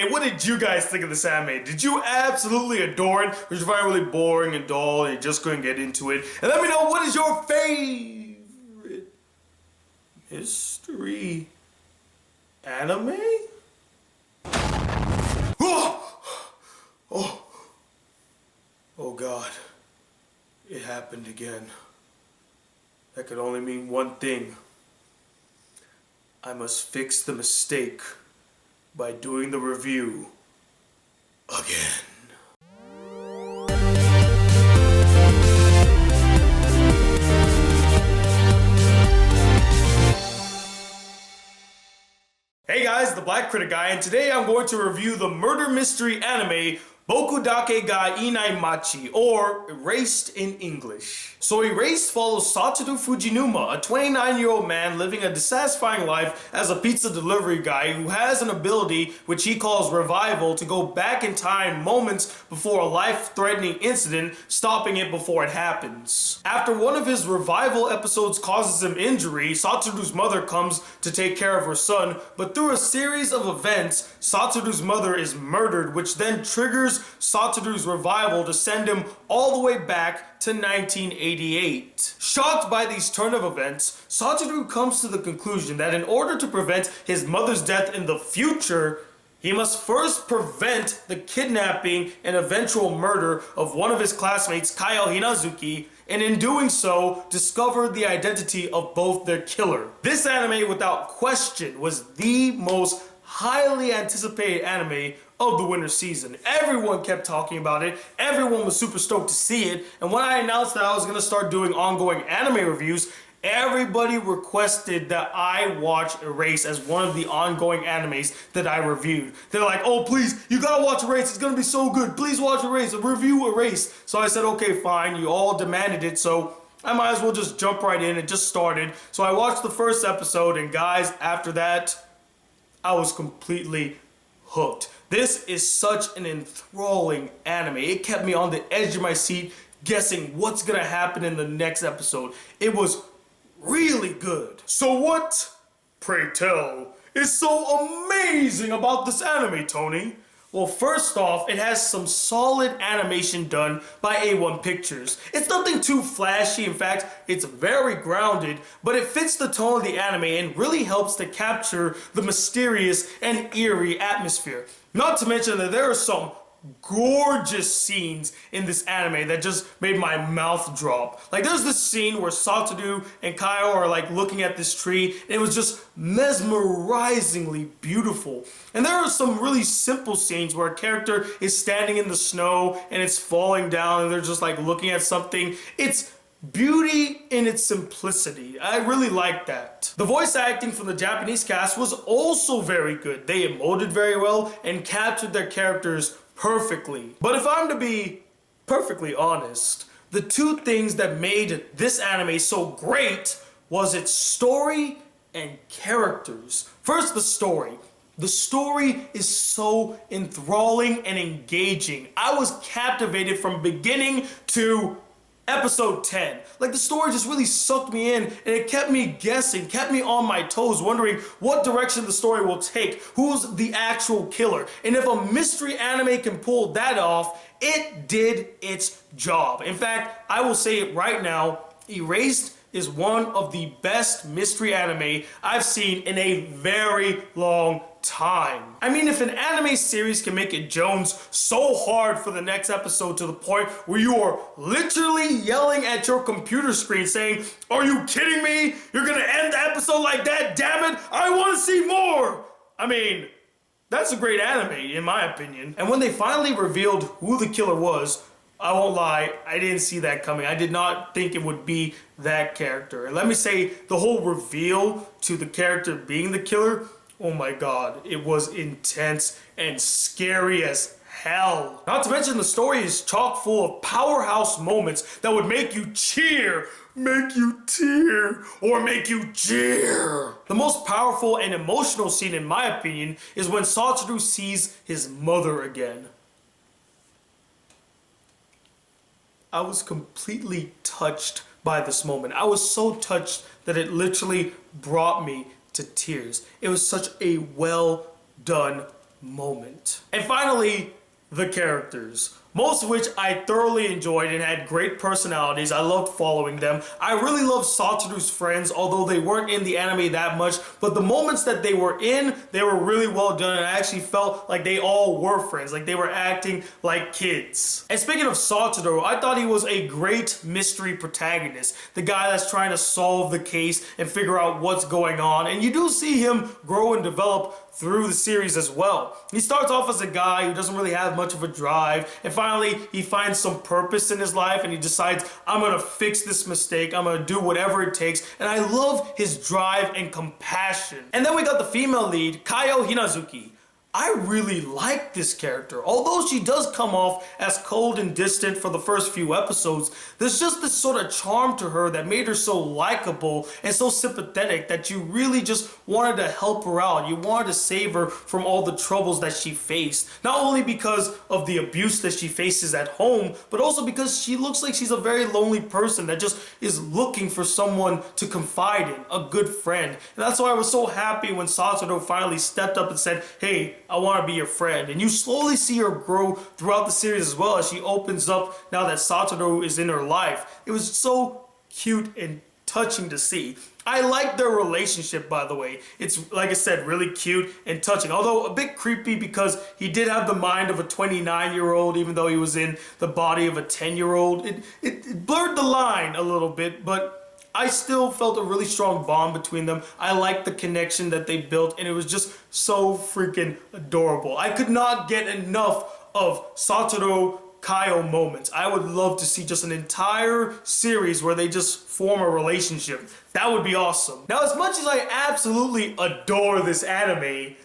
anime. What did you guys think of this anime? Did you absolutely adore it? Or did you find it really boring and dull and you just couldn't get into it? And let me know, what is your favorite mystery anime? Oh God, it happened again. That could only mean one thing. I must fix the mistake by doing the review again. Hey guys, the Black Critic Guy, and today I'm going to review the murder mystery anime Boku Dake ga Inai Machi, or Erased in English. So Erased follows Satoru Fujinuma, a 29-year-old man living a dissatisfying life as a pizza delivery guy who has an ability which he calls revival to go back in time moments before a life-threatening incident, stopping it before it happens. After one of his revival episodes causes him injury, Satoru's mother comes to take care of her son, but through a series of events, Satoru's mother is murdered, which then triggers Satoru's revival to send him all the way back to 1988. Shocked by these turn of events, Satoru comes to the conclusion that in order to prevent his mother's death in the future, he must first prevent the kidnapping and eventual murder of one of his classmates, Kyle Hinazuki, and in doing so, discover the identity of both their killer. This anime, without question, was the most highly anticipated anime of the winter season. Everyone kept talking about it. Everyone was super stoked to see it. And when I announced that I was going to start doing ongoing anime reviews, everybody requested that I watch Erased as one of the ongoing animes that I reviewed. They're like, oh please, you gotta watch Erased, it's gonna be so good. Please watch Erased, review Erased. So I said, okay, fine, you all demanded it, so I might as well just jump right in. It just started. So I watched the first episode, and guys, after that, I was completely hooked. This is such an enthralling anime. It kept me on the edge of my seat, guessing what's gonna happen in the next episode. It was really good. So what, pray tell, is so amazing about this anime, Tony? Well, first off, it has some solid animation done by A1 Pictures. It's nothing too flashy, in fact, it's very grounded, but it fits the tone of the anime and really helps to capture the mysterious and eerie atmosphere. Not to mention that there are some gorgeous scenes in this anime that just made my mouth drop. Like, there's this scene where Satoru and Kyle are like looking at this tree, and it was just mesmerizingly beautiful. And there are some really simple scenes where a character is standing in the snow and it's falling down and they're just like looking at something. It's beauty in its simplicity. I really like that. The voice acting from the Japanese cast was also very good. They emoted very well and captured their characters perfectly. But if I'm to be perfectly honest, the two things that made this anime so great was its story and characters. First, the story. The story is so enthralling and engaging. I was captivated from beginning to episode 10. Like, the story just really sucked me in, and it kept me guessing, kept me on my toes, wondering what direction the story will take, who's the actual killer. And if a mystery anime can pull that off, it did its job. In fact, I will say it right now, Erased is one of the best mystery anime I've seen in a very long time. I mean, if an anime series can make it Jones so hard for the next episode to the point where you are literally yelling at your computer screen saying, "Are you kidding me? You're gonna end the episode like that? Damn it, I wanna see more!" I mean, that's a great anime in my opinion. And when they finally revealed who the killer was, I won't lie, I didn't see that coming. I did not think it would be that character. And let me say, the whole reveal to the character being the killer, oh my god, it was intense and scary as hell. Not to mention, the story is chock full of powerhouse moments that would make you cheer, make you tear, or make you jeer. The most powerful and emotional scene, in my opinion, is when Satoru sees his mother again. I was completely touched by this moment. I was so touched that it literally brought me to tears. It was such a well done moment. And finally, the characters, most of which I thoroughly enjoyed and had great personalities. I loved following them. I really loved Satoru's friends, although they weren't in the anime that much, but the moments that they were in, they were really well done, and I actually felt like they all were friends, like they were acting like kids. And speaking of Satoru, I thought he was a great mystery protagonist, the guy that's trying to solve the case and figure out what's going on, and you do see him grow and develop through the series as well. He starts off as a guy who doesn't really have much of a drive, and finally he finds some purpose in his life and he decides, I'm gonna fix this mistake, I'm gonna do whatever it takes, and I love his drive and compassion. And then we got the female lead, Kaio Hinazuki. I really like this character. Although she does come off as cold and distant for the first few episodes, there's just this sort of charm to her that made her so likable and so sympathetic that you really just wanted to help her out. You wanted to save her from all the troubles that she faced. Not only because of the abuse that she faces at home, but also because she looks like she's a very lonely person that just is looking for someone to confide in, a good friend. And that's why I was so happy when Satoru finally stepped up and said, hey, I want to be your friend. And you slowly see her grow throughout the series as well as she opens up now that Satoru is in her life. It was so cute and touching to see. I like their relationship, by the way. It's, like I said, really cute and touching. Although a bit creepy because he did have the mind of a 29-year-old even though he was in the body of a 10-year-old. It blurred the line a little bit, but I still felt a really strong bond between them. I liked the connection that they built, and it was just so freaking adorable. I could not get enough of Satoru Kaio moments. I would love to see just an entire series where they just form a relationship. That would be awesome. Now, as much as I absolutely adore this anime,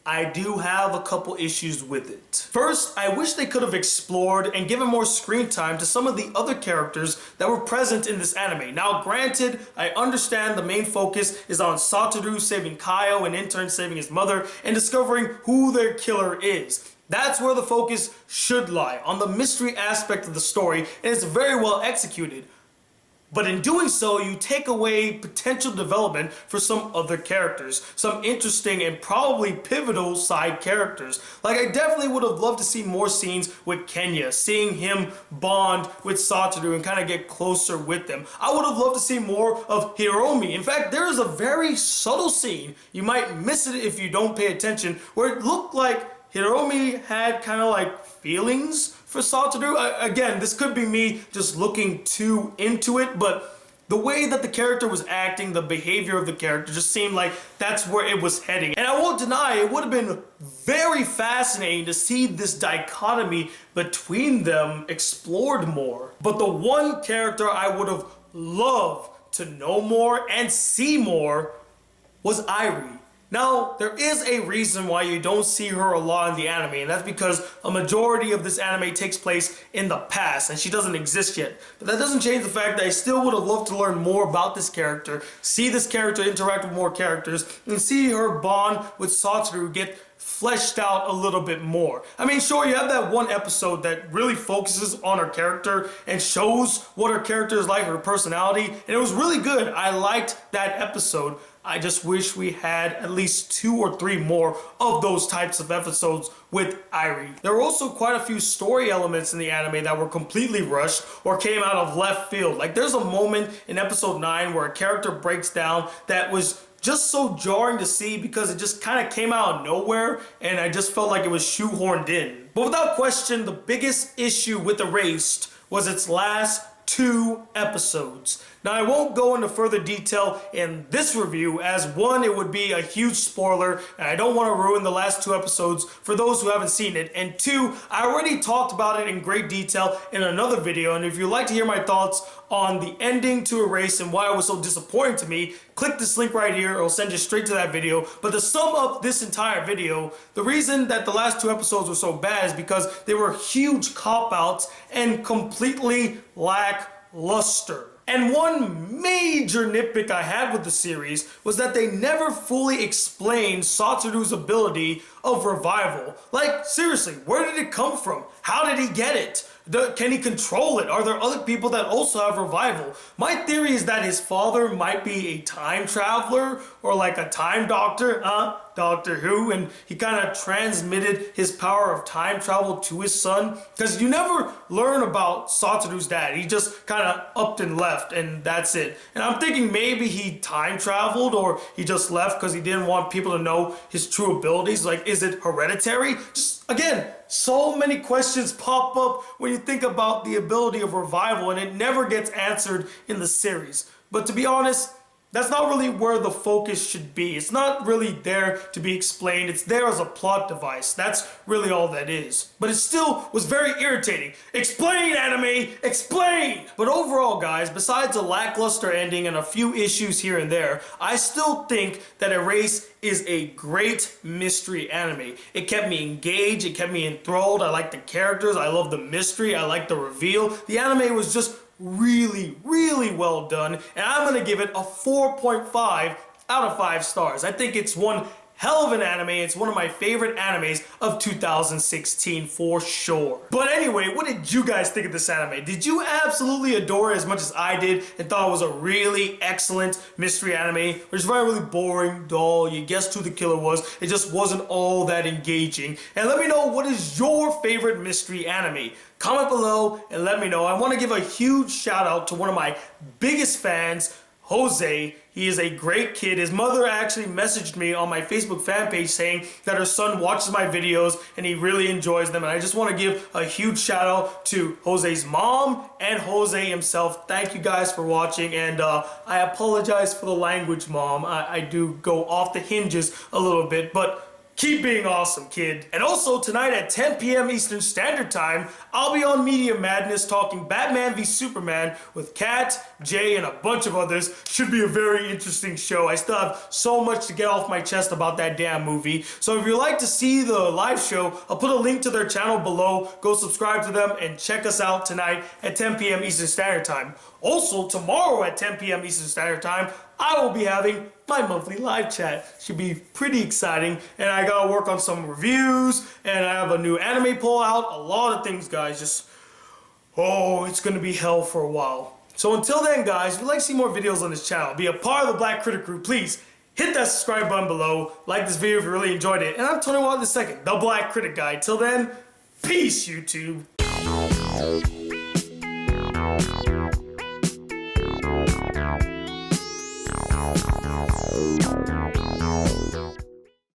I do have a couple issues with it. First, I wish they could have explored and given more screen time to some of the other characters that were present in this anime. Now, granted, I understand the main focus is on Satoru saving Kaio and in turn saving his mother and discovering who their killer is. That's where the focus should lie, on the mystery aspect of the story, and it's very well executed. But in doing so, you take away potential development for some other characters, some interesting and probably pivotal side characters. Like, I definitely would have loved to see more scenes with Kenya, seeing him bond with Satoru and kind of get closer with them. I would have loved to see more of Hiromi. In fact, there is a very subtle scene, you might miss it if you don't pay attention, where it looked like Hiromi had kind of like feelings for Satoru. Again, this could be me just looking too into it, but the way that the character was acting, the behavior of the character just seemed like that's where it was heading. And I won't deny, it would have been very fascinating to see this dichotomy between them explored more. But the one character I would have loved to know more and see more was Airi. Now, there is a reason why you don't see her a lot in the anime, and that's because a majority of this anime takes place in the past, and she doesn't exist yet. But that doesn't change the fact that I still would have loved to learn more about this character, see this character interact with more characters, and see her bond with Satoru get fleshed out a little bit more. I mean, sure, you have that one episode that really focuses on her character and shows what her character is like, her personality, and it was really good. I liked that episode. I just wish we had at least 2 or 3 more of those types of episodes with Airi. There were also quite a few story elements in the anime that were completely rushed or came out of left field. Like, there's a moment in episode 9 where a character breaks down that was just so jarring to see because it just kind of came out of nowhere and I just felt like it was shoehorned in. But without question, the biggest issue with Erased was its last 2 episodes. Now, I won't go into further detail in this review as one, it would be a huge spoiler and I don't want to ruin the last 2 episodes for those who haven't seen it, and 2, I already talked about it in great detail in another video, and if you'd like to hear my thoughts on the ending to Erase and why it was so disappointing to me, click this link right here, it'll send you straight to that video. But to sum up this entire video, the reason that the last 2 episodes were so bad is because they were huge cop-outs and completely lackluster. And one major nitpick I had with the series was that they never fully explained Satoru's ability of revival. Like, seriously, where did it come from? How did he get it? Can he control it? Are there other people that also have revival? My theory is that his father might be a time traveler or like a time doctor, Doctor Who, and he kind of transmitted his power of time travel to his son. Because you never learn about Satoru's dad. He just kind of upped and left, and that's it. And I'm thinking maybe he time traveled or he just left because he didn't want people to know his true abilities. Like, is it hereditary? Just, again, so many questions pop up when you think about the ability of revival, and it never gets answered in the series. But to be honest, that's not really where the focus should be. It's not really there to be explained. It's there as a plot device. That's really all that is. But it still was very irritating. Explain, anime! Explain! But overall, guys, besides a lackluster ending and a few issues here and there, I still think that Erased is a great mystery anime. It kept me engaged. It kept me enthralled. I like the characters. I love the mystery. I like the reveal. The anime was just really, really well done, and I'm gonna give it a 4.5 out of 5 stars. I think it's one hell of an anime. It's one of my favorite animes of 2016 for sure. But anyway, what did you guys think of this anime? Did you absolutely adore it as much as I did and thought it was a really excellent mystery anime? Or just very really boring, dull, you guessed who the killer was. It just wasn't all that engaging. And let me know, what is your favorite mystery anime? Comment below and let me know. I want to give a huge shout out to one of my biggest fans, Jose. He is a great kid. His mother actually messaged me on my Facebook fan page saying that her son watches my videos and he really enjoys them. And I just want to give a huge shout out to Jose's mom and Jose himself. Thank you guys for watching, and I apologize for the language, Mom. I do go off the hinges a little bit, but keep being awesome, kid. And also tonight at 10 p.m. Eastern Standard Time, I'll be on Media Madness talking Batman v Superman with Kat, Jay, and a bunch of others. Should be a very interesting show. I still have so much to get off my chest about that damn movie. So if you'd like to see the live show, I'll put a link to their channel below. Go subscribe to them and check us out tonight at 10 p.m. Eastern Standard Time. Also, tomorrow at 10 p.m. Eastern Standard Time, I will be having my monthly live chat. Should be pretty exciting, and I gotta work on some reviews, and I have a new anime pull out, a lot of things, guys. Just, oh, it's gonna be hell for a while. So until then, guys, if you'd like to see more videos on this channel, be a part of the Black Critic Crew, please hit that subscribe button below, like this video if you really enjoyed it, and I'm Tony Watt II, the Black Critic Guy. Till then, peace, YouTube.